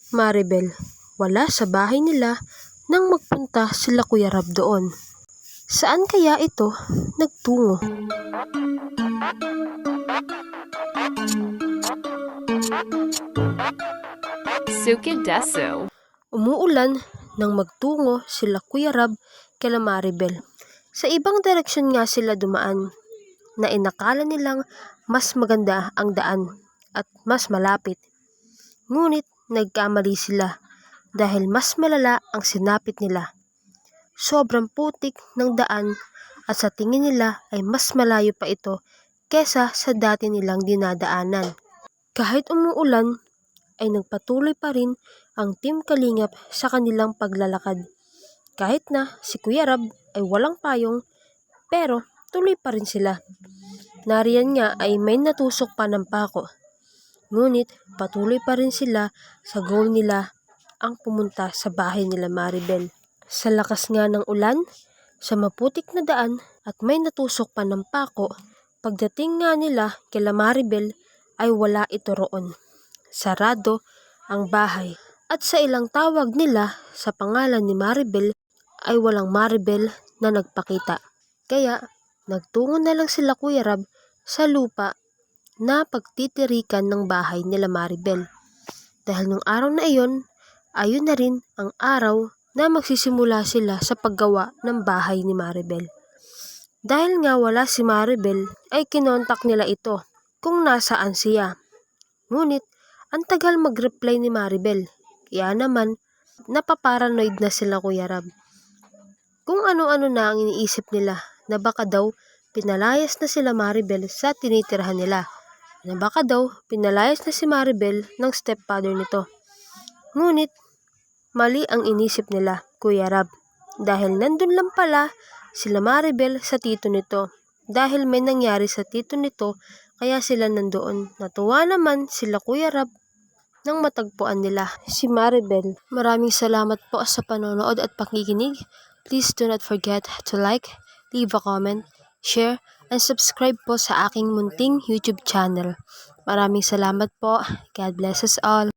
Maribel, wala sa bahay nila nang magpunta sila Kuya Rab doon. Saan kaya ito nagtungo? Sukidesu. Umuulan nang magtungo sila Kuya Rab kila Maribel. Sa ibang direksyon nga sila dumaan na inakala nilang mas maganda ang daan at mas malapit. Ngunit nagkamali sila dahil mas malala ang sinapit nila. Sobrang putik ng daan at sa tingin nila ay mas malayo pa ito kesa sa dati nilang dinadaanan. Kahit umuulan ay nagpatuloy pa rin ang Team Kalingap sa kanilang paglalakad. Kahit na si Kuya Rab ay walang payong pero tuloy pa rin sila. Nariyan nga ay may natusok pa ng pako. Ngunit patuloy pa rin sila sa goal nila ang pumunta sa bahay nila Maribel. Sa lakas nga ng ulan, sa maputik na daan at may natusok pa ng pako, pagdating nga nila kila Maribel ay wala ito roon. Sarado ang bahay at sa ilang tawag nila sa pangalan ni Maribel ay walang Maribel na nagpakita. Kaya nagtungo na lang sila Kuya Rab sa lupa na pagtitirikan ng bahay nila Maribel. Dahil nung araw na iyon, ayun na rin ang araw na magsisimula sila sa paggawa ng bahay ni Maribel. Dahil nga wala si Maribel, ay kinontak nila ito kung nasaan siya. Ngunit, ang tagal mag-reply ni Maribel, kaya naman napaparanoid na sila Kuya Rab. Kung ano-ano na ang iniisip nila na baka daw pinalayas na sila Maribel sa tinitirahan nila. Na baka daw pinalayas na si Maribel ng stepfather nito. Ngunit, mali ang inisip nila, Kuya Rab, dahil nandun lang pala sila Maribel sa tito nito. Dahil may nangyari sa tito nito, kaya sila nandoon. Natuwa naman sila Kuya Rab nang matagpuan nila si Maribel. Maraming salamat po sa panonood at pakikinig. Please do not forget to like, leave a comment, share, and subscribe po sa aking munting YouTube channel. Maraming salamat po. God bless us all.